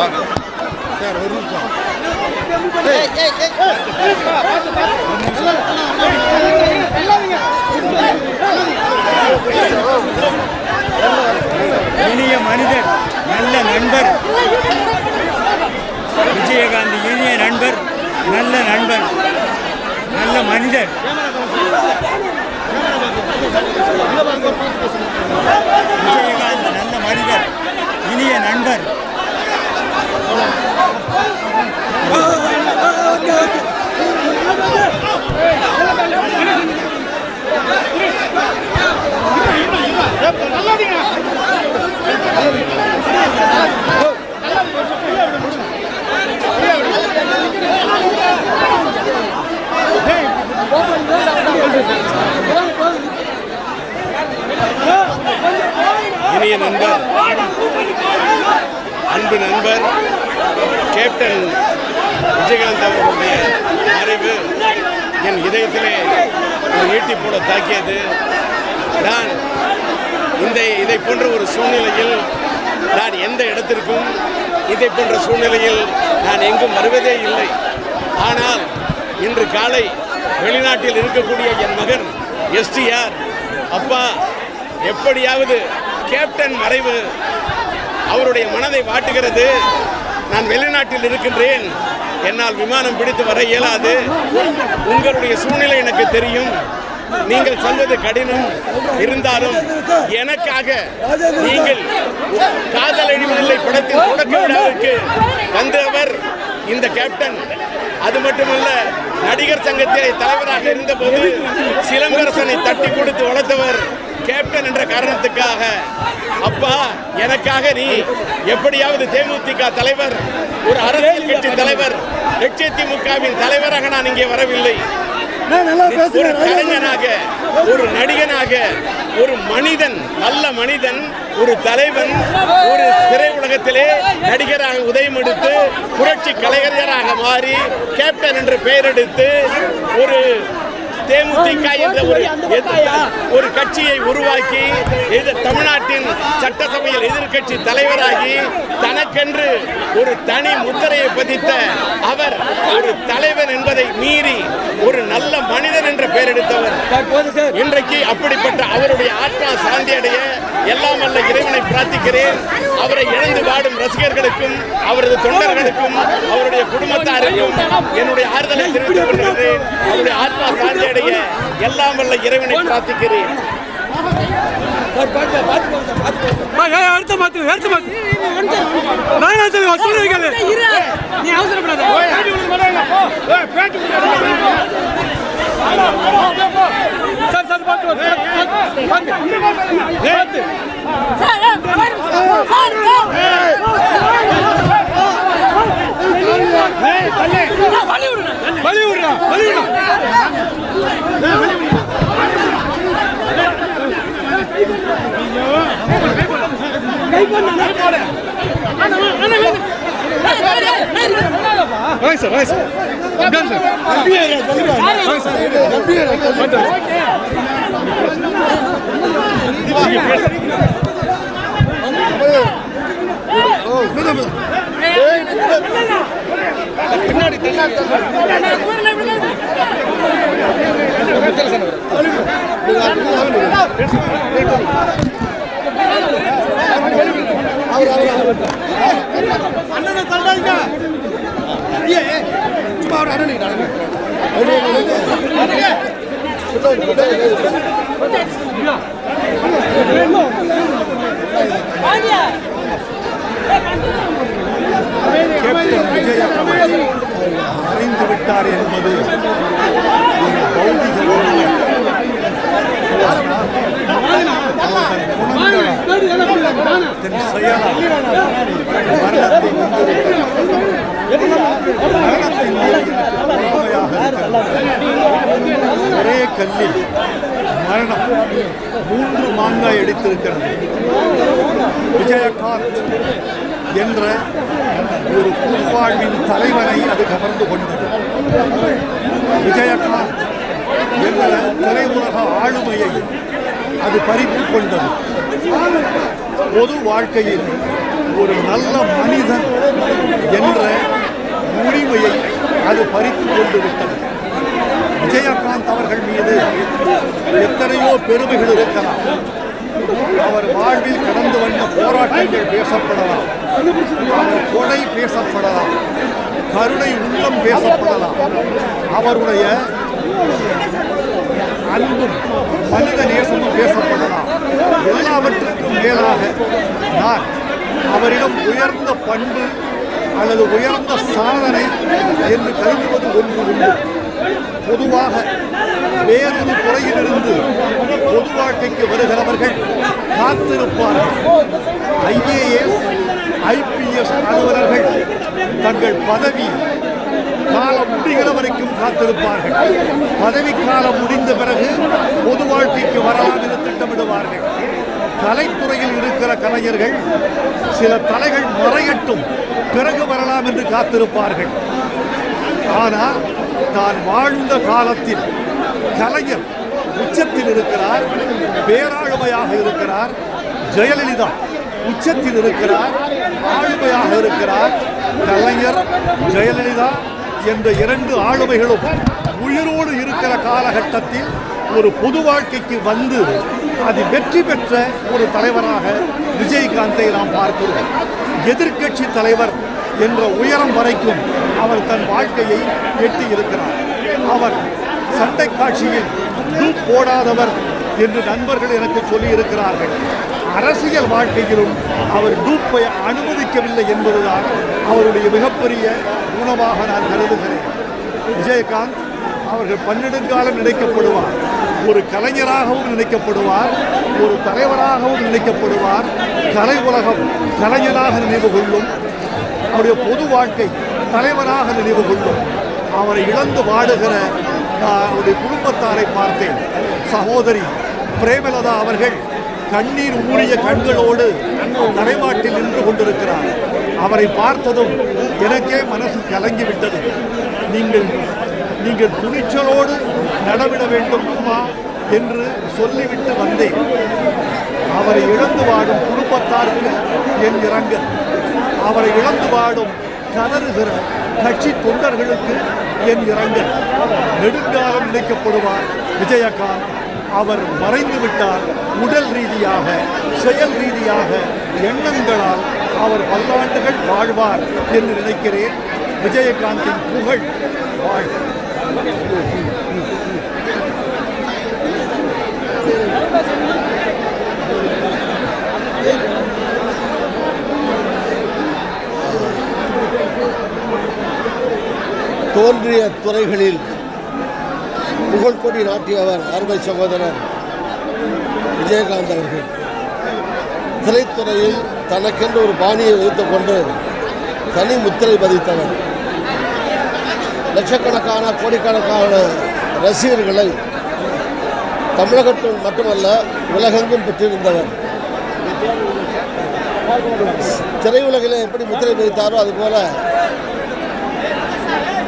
Sir ஒரு நிமிஷம். இனிய மனிதர், நல்ல நண்பர் விஜயகாந்த். இனிய நண்பர், நல்ல நண்பர், நல்ல மனிதர். விஜயகாந்த் நல்ல மனிதர், இனிய நண்பர். இனிய நண்பர், அன்பு நண்பர் கேப்டன் விஜயகாந்த் அவர்களுடைய மறைவு என் இதயத்திலே ஒரு ஈட்டி போல தாக்கியது. நான் இதை போன்ற ஒரு சூழ்நிலையில் நான் எந்த இடத்திற்கும் இதை போன்ற சூழ்நிலையில் நான் எங்கும் வருவதே இல்லை. ஆனால் இன்று காலை வெளிநாட்டில் இருக்கக்கூடிய என் மகன் எஸ்டிஆர், அப்பா எப்படியாவது கேப்டன் மறைவு அவருடைய மனதை வாட்டுகிறது. நான் வெளிநாட்டில் இருக்கின்றேன், என்னால் விமானம் பிடித்து வர இயலாது. உங்களுடைய சூழ்நிலை எனக்கு தெரியும், நீங்கள் சொல்வது கடினம். இருந்தாலும் எனக்காக நீங்கள் காதலடிவில்லை படத்தின் தொடக்க விழாவுக்கு வந்தவர் இந்த கேப்டன். அது மட்டுமல்ல, நடிகர் சங்கத்திலே தலைவராக இருந்தபோது சிலம்பரசனை தட்டி கொடுத்து வளர்த்தவர் கேப்டன் என்ற காரணத்துக்காக. அப்பா, எனக்காக நீ எப்படியாவது தேமுதிக தலைவர், ஒரு அரசியல் கட்சி தலைவர், லட்சத்திமுகவின் தலைவராக நான் இங்கே வரவில்லை. ஒரு கலைஞனாக, ஒரு நடிகனாக, ஒரு மனிதன், நல்ல மனிதன், ஒரு தலைவன், ஒரு திரை உலகத்திலே நடிகராக உதயம் எடுத்து புரட்சி கலைஞராக மாறி கேப்டன் என்று பெயர் எடுத்து ஒரு தேமுதிக என்ற ஒரு கட்சியை உருவாக்கி தமிழ்நாட்டின் சட்டசபையில் எதிர்கட்சி தலைவராகி தனக்கென்று ஒரு தனி முத்திரையை பதித்த அவர் ஒரு தலைவன் என்பதை மீறி ஒரு நல்ல மனிதன் என்ற பெயர் எடுத்தவர். இன்றைக்கு அப்படிப்பட்ட அவருடைய ஆத்மா சாந்தி அடைய எல்லாம் அல்ல இறைவனை பிரார்த்திக்கிறேன். அவரை இழந்து வாடும் ரசிகர்களுக்கும் அவரது தொண்டர்களுக்கும் அவருடைய குடும்பத்தாருக்கும் என்னுடைய ஆறுதலை தெரிவித்துக் கொள்கிறேன். அவருடைய ஆத்மா சாந்தி அடைய எல்லாம் வல்ல இறைவனை பிரார்த்திக்கிறேன். கேப்டன் விஜயகாந்த் மறைந்து விட்டார் என்பது பௌதிக உண்மை. செயலால் மரணத்தின் ஒரே கல்லில் மரணம் 3 மாங்காய் அடித்திருக்கிறது. விஜயகாந்த் என்ற ஒரு புதுவாழ்வின் தலைவனை அது கவர்ந்து கொண்டது. விஜயகாந்த் என்ற திரையுலக ஆளுமையை அது பறித்து கொண்டது. பொது வாழ்க்கையில் ஒரு நல்ல மனிதன் அது பறித்து கொண்டு விட்டது. விஜயகாந்த் அவர்கள் மீது எத்தனையோ பெருமைகள் இருக்கலாம். அவர் வாழ்வில் கடந்து வந்த போராட்டங்கள் பேசப்படலாம், அவர் கொடை பேசப்படலாம், கருணை உள்ளம் பேசப்படலாம், அவருடைய அன்பும் மனித நேசமும் பேசப்படலாம். எல்லாவற்றுக்கும் மேலாக நான் அவரிடம் உயர்ந்த பண்பு அல்லது உயர்ந்த சாதனை என்று கருதுவது ஒன்று உண்டு. பொதுவாக வேறொரு துறையிலிருந்து பொது வாழ்க்கைக்கு வருகிறவர்கள் காத்திருப்பார்கள். IAS, IPS அலுவலர்கள் தங்கள் பதவி காலம் முடிகிற வரைக்கும் காத்திருப்பார்கள். பதவி காலம் முடிந்த பிறகு பொது வாழ்க்கைக்கு வரலாம் என்று திட்டமிடுவார்கள். கலைத்துறையில் இருக்கிற கலைஞர்கள் சில தலைகள் மறையட்டும் பிறகு வரலாம் என்று காத்திருப்பார்கள். ஆனால் தான் வாழ்ந்த காலத்தில் கலைஞர் உச்சத்தில் இருக்கிறார், பேராளுமையாக இருக்கிறார். ஜெயலலிதா உச்சத்தில் இருக்கிறார், ஆளுமையாக இருக்கிறார். கலைஞர், ஜெயலலிதா என்ற இரண்டு ஆளுமைகளும் உயிரோடு இருக்கிற காலகட்டத்தில் ஒரு பொது வாழ்க்கைக்கு வந்து அது வெற்றி பெற்ற ஒரு தலைவராக விஜயகாந்தை நாம் பார்க்கிறோம். எதிர்க்கட்சி தலைவர் என்ற உயரம் வரைக்கும் அவர் தன் வாழ்க்கையை எட்டி இருக்கிறார். அவர் சண்டை காட்சியில் டூப் போடாதவர் என்று நண்பர்கள் எனக்கு சொல்லி இருக்கிறார்கள். அரசியல் வாழ்க்கையிலும் அவர் டூப்பை அனுமதிக்கவில்லை என்பதுதான் அவருடைய மிகப்பெரிய குணமாக நான் கருதுகிறேன். விஜயகாந்த் அவர்கள் பன்னெடுங்காலம் நினைக்கப்படுவார். ஒரு கலைஞராகவும் நினைக்கப்படுவார், ஒரு தலைவராகவும் நினைக்கப்படுவார். கலை உலகம் கலைஞராக நினைவு கொள்ளும், அவருடைய பொது வாழ்க்கை தலைவராக நினைவு கொள்ளும். அவரை இழந்து வாடுகிற அவருடைய குடும்பத்தாரை பார்த்தேன். சகோதரி பிரேமலதா அவர்கள் கண்ணீர் ஊறிய கண்களோடு தலைமாட்டில் நின்று கொண்டிருக்கிறார். அவரை பார்த்ததும் எனக்கே மனசு கலங்கிவிட்டது. நீங்கள் துணிச்சலோடு நடவிட வேண்டும் அம்மா என்று சொல்லிவிட்டு வந்தேன். அவரை இழந்து வாடும் குடும்பத்தாருக்கு என் இரங்கல். அவரை இழந்து வாடும் கதறுகிற கட்சி தொண்டர்களுக்கு என் இரங்கல். நெடுங்காலம் நினைக்கப்படுவார் விஜயகாந்த். அவர் மறைந்து விட்டார். உடல் ரீதியாக, செயல் ரீதியாக, எண்ணங்களால் அவர் பல்லாண்டுகள் வாழ்வார் என்று நினைக்கிறேன். விஜயகாந்தின் புகழ் வாழ். தோன்றிய துறைகளில் புகழ்கொடி நாட்டியவர் அருமை சகோதரர் விஜயகாந்த் அவர்கள். திரைத்துறையில் தனக்கென்று ஒரு பாணியை வைத்துக் கொண்டு தனி முத்திரை பதித்தவர். லட்சக்கணக்கான கோடிக்கணக்கான ரசிகர்களை தமிழகத்தில் மட்டுமல்ல உலகெங்கும் பெற்றிருந்தவர். திரையுலகிலே எப்படி முத்திரை பதித்தாரோ அதுபோல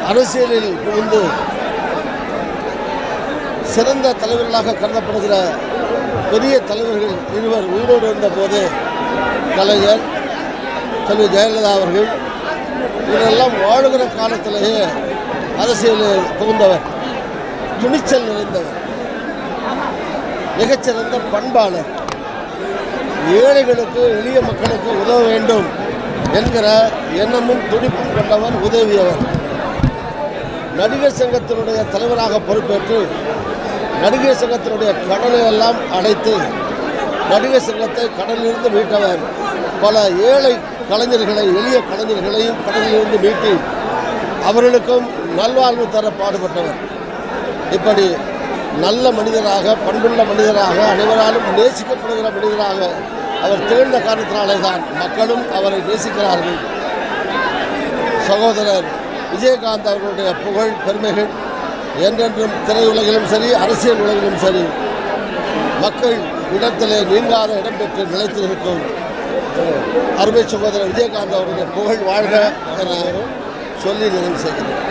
அரசியலில் புகுந்து சிறந்த தலைவர்களாக கருதப்படுகிற பெரிய தலைவர்கள் இருவர் உயிரோடு இருந்த போது கலைஞர், செல்வி ஜெயலலிதா அவர்கள் இவரெல்லாம் வாழுகிற காலத்திலேயே அரசியலில் புகுந்தவர். துணிச்சல் நிறைந்தவர், மிகச்சிறந்த பண்பாளர், ஏழைகளுக்கு எளிய மக்களுக்கு உதவ வேண்டும் என்கிற எண்ணமும் துடிப்பும் கொண்டவர், உதவியவர். நடிகர் சங்கத்தினுடைய தலைவராக பொறுப்பேற்று நடிகர் சங்கத்தினுடைய கடனை எல்லாம் அடைத்து நடிகர் சங்கத்தை கடனிலிருந்து மீட்டவர். பல ஏழை கலைஞர்களை, எளிய கலைஞர்களையும் கடனிலிருந்து மீட்டி அவர்களுக்கும் நல்வாழ்வு தர பாடுபட்டவர். இப்படி நல்ல மனிதராக, பண்புள்ள மனிதராக, அனைவராலும் நேசிக்கப்படுகிற மனிதராக அவர் திகழ்ந்த காரணத்தினாலே தான் மக்களும் அவரை நேசிக்கிறார்கள். சகோதரர் விஜயகாந்த் அவர்களுடைய புகழ் பெருமைகள் என்றென்றும் திரையுலகிலும் சரி, அரசியல் உலகிலும் சரி, மக்கள் இடத்திலே நீங்காத இடம்பெற்று நிலைத்திருக்கும். அருமை சகோதரர் விஜயகாந்த் அவருடைய புகழ் வாழ்க என சொல்லி நிறைவு செய்கிறேன்.